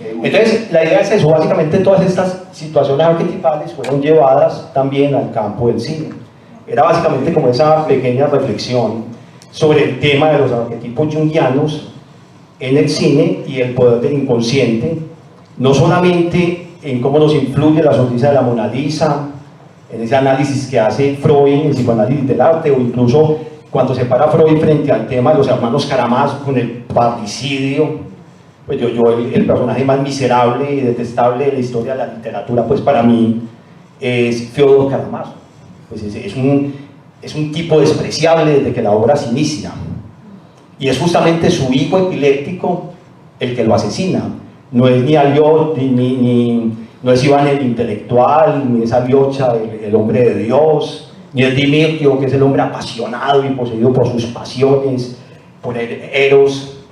Entonces, la idea es eso, básicamente todas estas situaciones arquetipales fueron llevadas también al campo del cine. Era básicamente como esa pequeña reflexión sobre el tema de los arquetipos junguianos en el cine y el poder del inconsciente, no solamente en cómo nos influye la sonrisa de la Mona Lisa, en ese análisis que hace Freud en el psicoanálisis del arte, o incluso cuando se para Freud frente al tema de los hermanos Karamazov con el parricidio, pues el personaje más miserable y detestable de la historia de la literatura, pues para mí es Fyodor Karamazov. Pues es un tipo despreciable desde que la obra se inicia, y es justamente su hijo epiléptico el que lo asesina. No es ni Aliot, no es Iván el intelectual, ni es Aliocha el hombre de Dios, ni es Dimitrio, que es el hombre apasionado y poseído por sus pasiones, por el Eros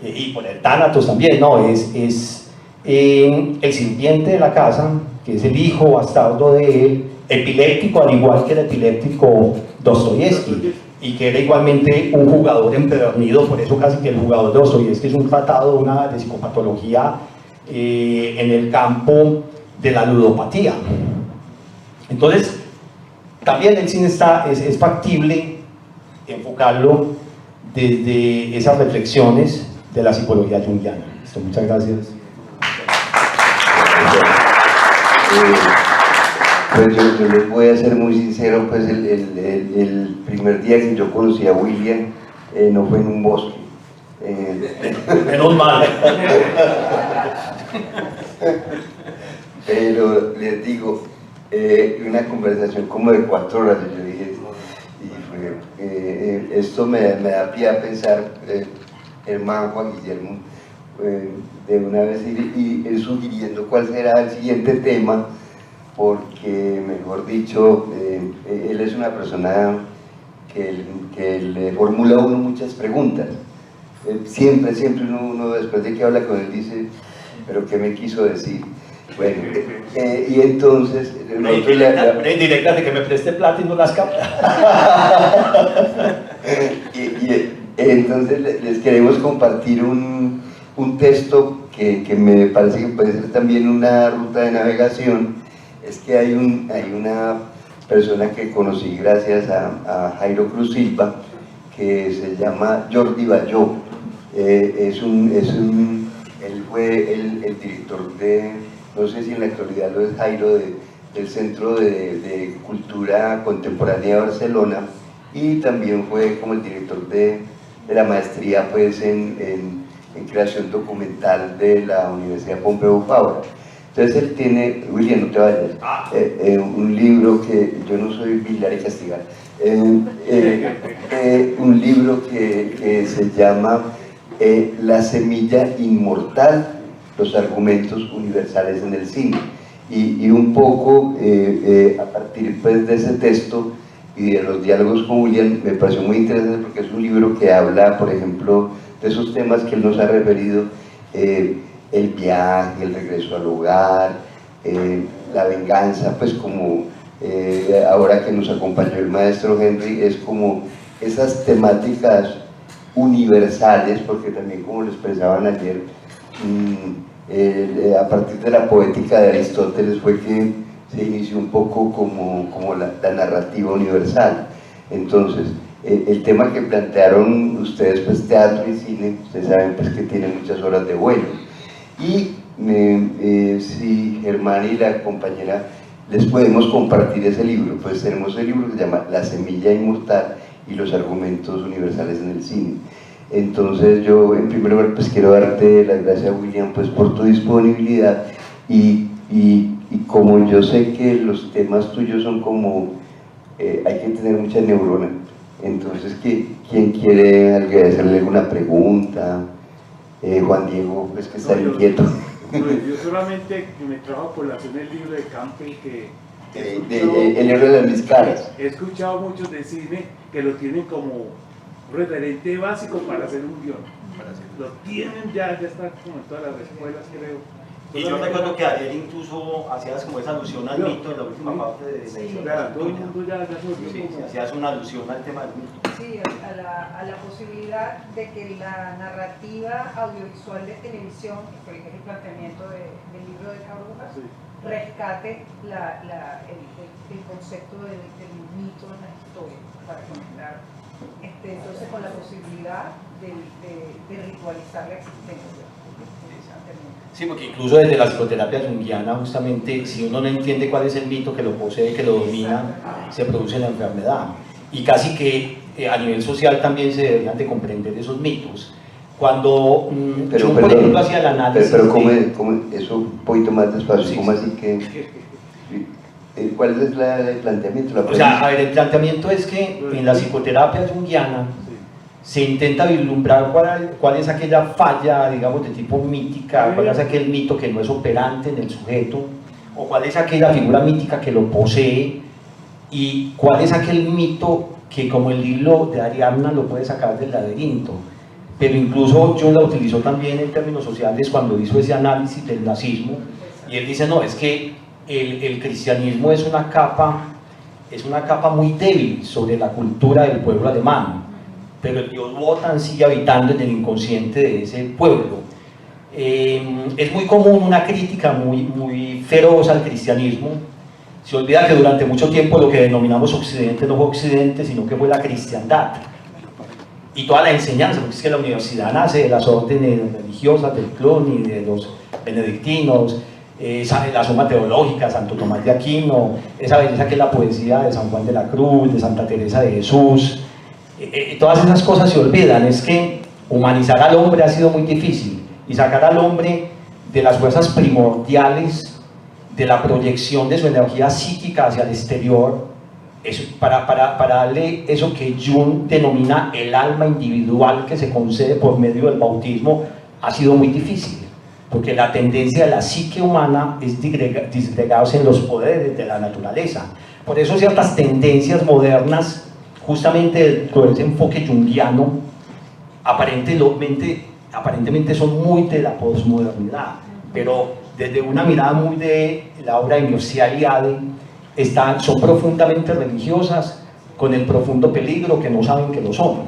y por el Tánatos también. No, es el sirviente de la casa, que es el hijo bastardo de él, epiléptico, al igual que el epiléptico Dostoyevsky, y que era igualmente un jugador empedernido. Por eso casi que el jugador de Dostoyevsky es un tratado de psicopatología en el campo de la ludopatía. Entonces, también el cine es factible enfocarlo desde esas reflexiones de la psicología junguiana. Muchas gracias. Pues yo les voy a ser muy sincero, pues el primer día que yo conocí a William no fue en un bosque. Menos mal. Pero les digo, una conversación como de 4 horas, yo dije, esto me da pie a pensar, hermano Juan Guillermo, de una vez ir sugiriendo cuál será el siguiente tema, porque, mejor dicho, él es una persona que le formula a uno muchas preguntas. Siempre uno después de que habla con él dice, ¿pero qué me quiso decir? Bueno, y entonces... Indirectas de que me preste plata y no las capta. Entonces les queremos compartir un texto que me parece que puede ser también una ruta de navegación. Es que hay una persona que conocí gracias a Jairo Cruz Silva, que se llama Jordi Bayó. Él fue el director de, no sé si en la actualidad lo es Jairo, del Centro de Cultura Contemporánea de Barcelona, y también fue como el director de la maestría pues, en creación documental de la Universidad Pompeu Fabra. Entonces él tiene, William, no te vayas, un libro que yo no soy vigilar y castigar, un libro que se llama La semilla inmortal, los argumentos universales en el cine, y un poco a partir pues, de ese texto y de los diálogos con William me pareció muy interesante, porque es un libro que habla, por ejemplo, de esos temas que él nos ha referido, el viaje, el regreso al hogar, la venganza, pues como ahora que nos acompañó el maestro Henry, es como esas temáticas universales, porque también, como lo expresaban ayer, a partir de la poética de Aristóteles fue que se inició un poco como la narrativa universal. Entonces, el tema que plantearon ustedes, pues teatro y cine, ustedes saben pues que tienen muchas horas de vuelo. Y si Germán y la compañera les podemos compartir ese libro, pues tenemos el libro que se llama La semilla inmortal y los argumentos universales en el cine. Entonces yo en primer lugar pues quiero darte las gracias, William, pues por tu disponibilidad y como yo sé que los temas tuyos son como hay que tener mucha neurona, entonces ¿quién quiere hacerle alguna pregunta? Juan Diego, pues que está inquieto. Yo solamente me trajo por colación el libro de Campbell que el libro de mis caras. he escuchado muchos de cine que lo tienen como referente básico para hacer un guión. Lo tienen ya está como en todas las escuelas, creo. Y yo recuerdo que ayer incluso hacías como esa alusión al mito en la última parte de la Claro, todo el mundo ya se volvió sí, como... hacías una alusión al tema del mito. Sí, a la posibilidad de que la narrativa audiovisual de televisión, que es el planteamiento del libro de Cabrujas, Sí. rescate el concepto del mito en la historia, para conectar, entonces con la posibilidad de ritualizar la existencia. Sí, porque incluso desde la psicoterapia junguiana, justamente, si uno no entiende cuál es el mito que lo posee, que lo domina, se produce la enfermedad. Y casi que a nivel social también se deberían de comprender esos mitos. Cuando yo, por ejemplo, hacía el análisis... Pero ¿cómo eso un poquito más despacio? Sí, ¿cómo así que...? ¿Cuál es el planteamiento? O sea, a ver, el planteamiento es que en la psicoterapia junguiana se intenta vislumbrar cuál es aquella falla, digamos, de tipo mítica, cuál es aquel mito que no es operante en el sujeto, o cuál es aquella figura mítica que lo posee, y cuál es aquel mito que, como el hilo de Ariadna, lo puede sacar del laberinto. Pero incluso Jung la utilizó también en términos sociales cuando hizo ese análisis del nazismo, y él dice, no, es que el cristianismo es una capa muy débil sobre la cultura del pueblo alemán, pero el dios Wotan sigue habitando en el inconsciente de ese pueblo. Es muy común una crítica muy feroz al cristianismo. Se olvida que durante mucho tiempo lo que denominamos Occidente no fue Occidente, sino que fue la cristiandad. Y toda la enseñanza, porque es que la universidad nace de las órdenes religiosas del Cluny, de los benedictinos, la suma teológica, Santo Tomás de Aquino, esa belleza que es la poesía de San Juan de la Cruz, de Santa Teresa de Jesús. Todas esas cosas se olvidan. Es que humanizar al hombre ha sido muy difícil, y sacar al hombre de las fuerzas primordiales de la proyección de su energía psíquica hacia el exterior, para darle eso que Jung denomina el alma individual que se concede por medio del bautismo, ha sido muy difícil, porque la tendencia de la psique humana es disgregarse en los poderes de la naturaleza. Por eso ciertas tendencias modernas, justamente dentro de ese enfoque junguiano, aparentemente son muy de la posmodernidad, pero desde una mirada muy de la obra de Mircea Eliade, son profundamente religiosas, con el profundo peligro que no saben que lo son,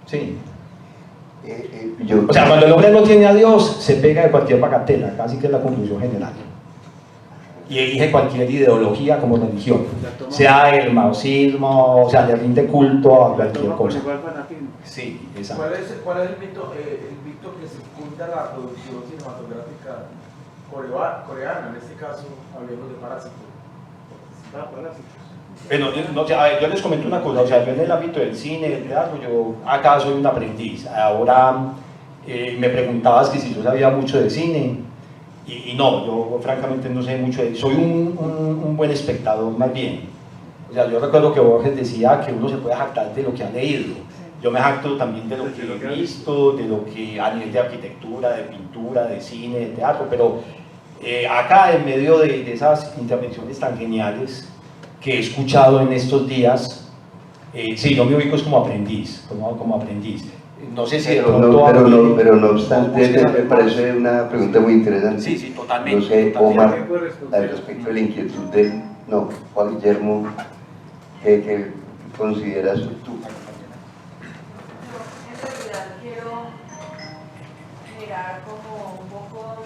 Sí. O sea, cuando el hombre no tiene a Dios, se pega de cualquier bagatela, casi que es la conclusión general. Y elige cualquier ideología como religión, sea el marxismo, o sea, le rinde culto a cualquier cosa. Sí, exacto. ¿Cuál es el mito que secunda la producción cinematográfica coreana? En este caso, hablemos de Parásitos. Bueno, a ver, yo les comento una cosa, o sea, yo en el ámbito del cine, del teatro, yo acá soy un aprendiz. Ahora me preguntabas que si yo sabía mucho de cine, y no, yo francamente no sé mucho de... Soy un buen espectador más bien. O sea, yo recuerdo que Borges decía que uno se puede jactar de lo que ha leído. Yo me jacto también de lo que he visto, de lo que a nivel de arquitectura, de pintura, de cine, de teatro, pero acá en medio de esas intervenciones tan geniales que he escuchado en estos días, sí, yo me ubico como aprendiz, como aprendiz. No sé si de pronto... Pero no obstante, me parece una pregunta muy interesante. Sí, totalmente. No sé, Omar, al respecto de la inquietud Juan Guillermo, ¿qué consideras tú? mirar como un poco,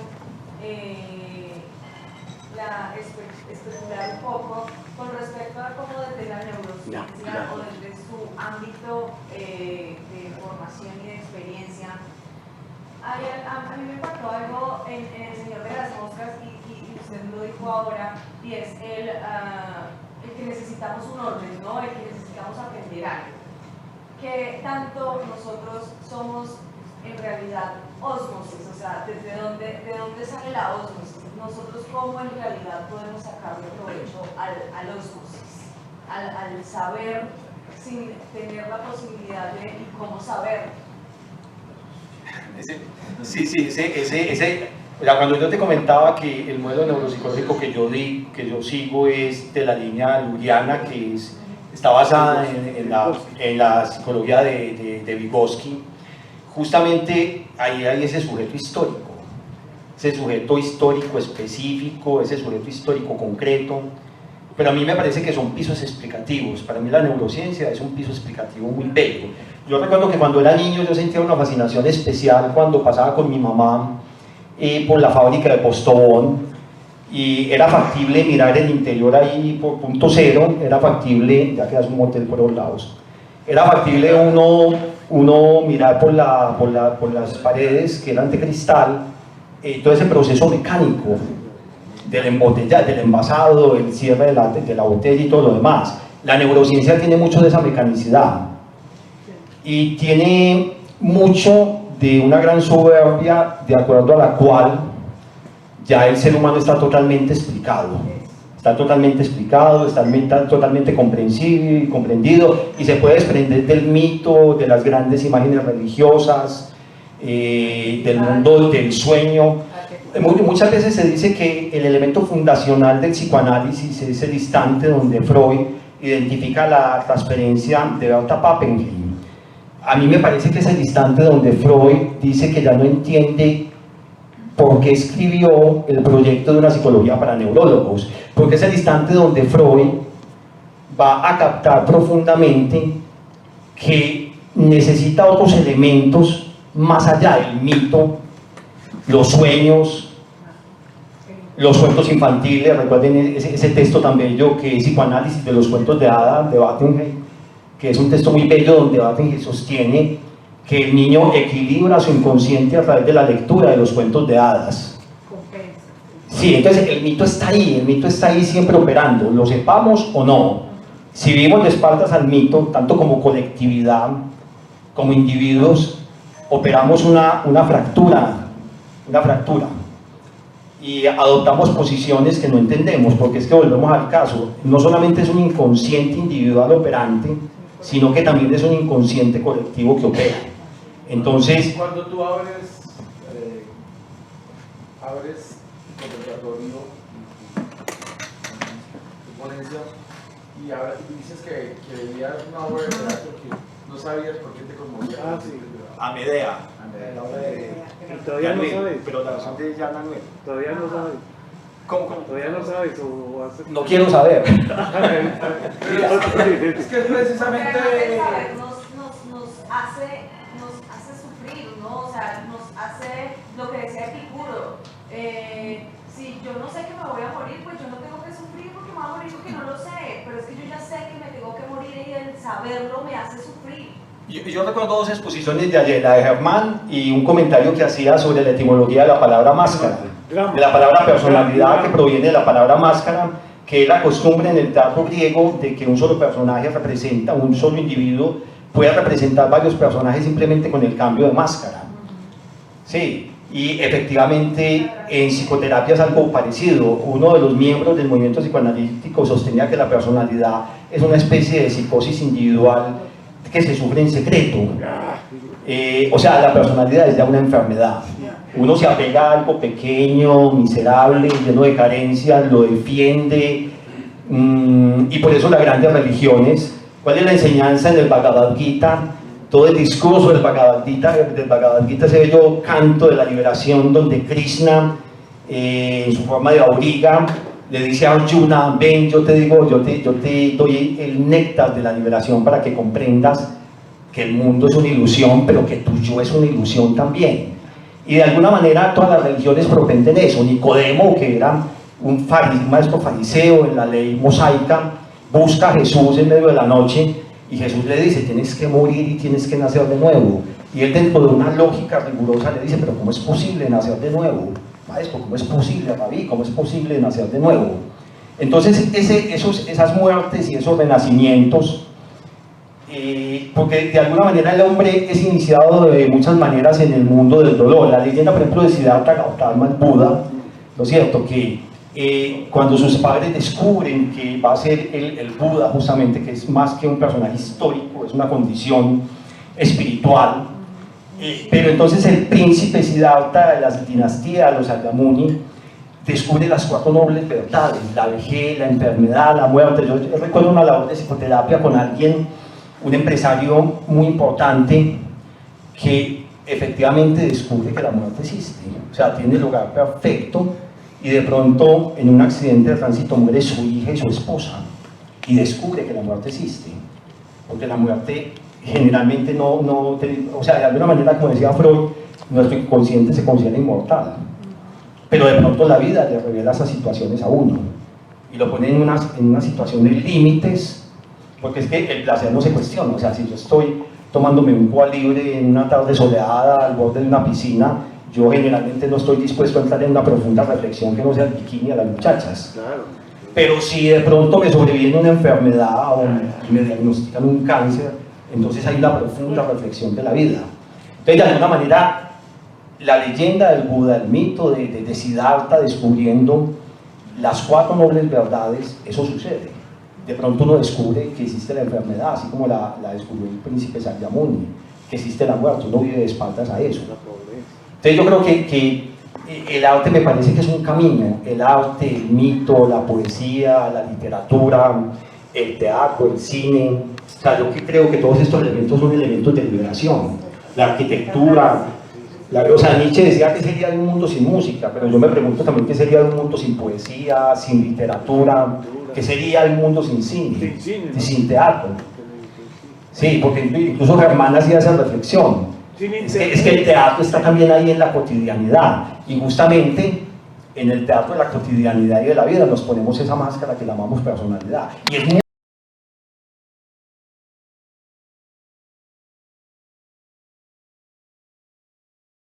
especular un poco con respecto a cómo desde la neurociencia o desde su ámbito de formación y de experiencia. A mí me impactó algo en El Señor de las Moscas y usted lo dijo ahora, y es el que necesitamos un orden, ¿no? El que necesitamos aprender algo. Que tanto nosotros somos en realidad ósmosis, o sea, de dónde sale la ósmosis. Nosotros cómo en realidad podemos sacarle provecho al ósmosis, al saber sin tener la posibilidad de y cómo saber. Cuando yo te comentaba que el modelo neuropsicológico que yo sigo es de la línea luriana, que está basada en la psicología de Vygotsky, justamente ahí hay ese sujeto histórico, específico, ese sujeto histórico concreto, pero a mí me parece que son pisos explicativos. Para mí la neurociencia es un piso explicativo muy bello. Yo recuerdo que cuando era niño yo sentía una fascinación especial cuando pasaba con mi mamá por la fábrica de Postobón, y era factible mirar el interior ahí por punto cero, era factible, ya que es un motel por los lados, era factible uno mirar por las paredes que eran de cristal, todo ese proceso mecánico del embotellaje, del envasado, el cierre de la botella y todo lo demás. La neurociencia tiene mucho de esa mecanicidad y tiene mucho de una gran soberbia de acuerdo a la cual ya el ser humano está totalmente explicado, está totalmente comprendido y se puede desprender del mito, de las grandes imágenes religiosas, del mundo del sueño. Muchas veces se dice que el elemento fundacional del psicoanálisis es el instante donde Freud identifica la transferencia de Berta Pappenheim. A mí me parece que es el instante donde Freud dice que ya no entiende por qué escribió el proyecto de una psicología para neurólogos, porque es el instante donde Freud va a captar profundamente que necesita otros elementos más allá del mito, los sueños, los cuentos infantiles. Recuerden ese texto tan bello que es Psicoanálisis de los cuentos de hadas de Butternheim, que es un texto muy bello donde Butternheim sostiene que el niño equilibra su inconsciente a través de la lectura de los cuentos de hadas. Sí, entonces el mito está ahí siempre operando, lo sepamos o no. Si vivimos de espaldas al mito, tanto como colectividad, como individuos, operamos una fractura y adoptamos posiciones que no entendemos, porque es que volvemos al caso, no solamente es un inconsciente individual operante, sino que también es un inconsciente colectivo que opera. Entonces, cuando tú abres conversatorio, tu ponencia, y dices que veías una obra de teatro que no sabías por qué te conmovía. Ah, sí. a Medea, La obra de Y todavía no sabes. pero la versión de Jan Manuel. Todavía no sabes. ¿Cómo? Todavía no sabes o haces... No quiero saber. Es que es precisamente... Nos hace sufrir, ¿no? O sea, nos hace lo que decía Epicuro. Si yo no sé que me voy a morir, pues yo no tengo que sufrir porque me voy a morir porque no lo sé. Pero es que yo ya sé que me tengo que morir y el saberlo me hace sufrir. Yo recuerdo dos exposiciones de ayer, la de Germán y un comentario que hacía sobre la etimología de la palabra máscara, de la palabra personalidad, que proviene de la palabra máscara, que es la costumbre en el teatro griego de que un solo personaje representa, un solo individuo puede representar varios personajes simplemente con el cambio de máscara. Sí, y efectivamente en psicoterapia es algo parecido. Uno de los miembros del movimiento psicoanalítico sostenía que la personalidad es una especie de psicosis individual que se sufre en secreto. O sea, la personalidad es ya una enfermedad. Uno se apega a algo pequeño, miserable, lleno de carencias, lo defiende, y por eso las grandes religiones. ¿Cuál es la enseñanza en el Bhagavad Gita? Todo el discurso del Bhagavad Gita ese bello canto de la liberación, donde Krishna, en su forma de auriga, le dice a Arjuna: ven, yo te doy el néctar de la liberación para que comprendas que el mundo es una ilusión, pero que tu yo es una ilusión también. Y de alguna manera todas las religiones propenden eso. Nicodemo, que era un maestro fariseo en la ley mosaica, busca a Jesús en medio de la noche y Jesús le dice, tienes que morir y tienes que nacer de nuevo. Y él, dentro de una lógica rigurosa, le dice, pero ¿cómo es posible nacer de nuevo? Maestro, ¿cómo es posible, Rabí? ¿Cómo es posible nacer de nuevo? Entonces esas muertes y esos renacimientos, porque de alguna manera el hombre es iniciado de muchas maneras en el mundo del dolor. La leyenda, por ejemplo, de Siddhartha Gautama, el Buda, ¿no es cierto? Que cuando sus padres descubren que va a ser el Buda, justamente, que es más que un personaje histórico, es una condición espiritual, pero entonces el príncipe Siddhartha de las dinastías, los Sakyamuni, descubre las 4 nobles verdades: la vejez, la enfermedad, la muerte. Yo recuerdo una labor de psicoterapia con alguien, un empresario muy importante, que efectivamente descubre que la muerte existe, o sea, tiene el lugar perfecto, y de pronto en un accidente de tránsito muere su hija y su esposa, y descubre que la muerte existe, porque la muerte generalmente o sea, de alguna manera, como decía Freud, nuestro inconsciente se considera inmortal, pero de pronto la vida le revela esas situaciones a uno, y lo pone en una situación de límites, porque es que el placer no se cuestiona. O sea, si yo estoy tomándome un Cuba libre en una tarde soleada al borde de una piscina, yo generalmente no estoy dispuesto a entrar en una profunda reflexión que no sea el bikini a las muchachas. Claro. Pero si de pronto me sobreviene una enfermedad o me diagnostican un cáncer, entonces hay una profunda reflexión de la vida. Entonces, de alguna manera, la leyenda del Buda, el mito de Siddhartha descubriendo las 4 nobles verdades, eso sucede. De pronto uno descubre que existe la enfermedad, así como la descubrió el príncipe Sakyamuni, que existe la muerte, uno vive de espaldas a eso. Entonces yo creo que el arte me parece que es un camino, el arte, el mito, la poesía, la literatura, el teatro, el cine. O sea, yo creo que todos estos elementos son elementos de liberación. La arquitectura, o sea, Nietzsche decía que sería de un mundo sin música, pero yo me pregunto también qué sería de un mundo sin poesía, sin literatura, qué sería el mundo sin cine, sin teatro. Sí, porque incluso Germán hacía esa reflexión. Es que el teatro está también ahí en la cotidianidad, y justamente en el teatro de la cotidianidad y de la vida nos ponemos esa máscara que llamamos personalidad. Y es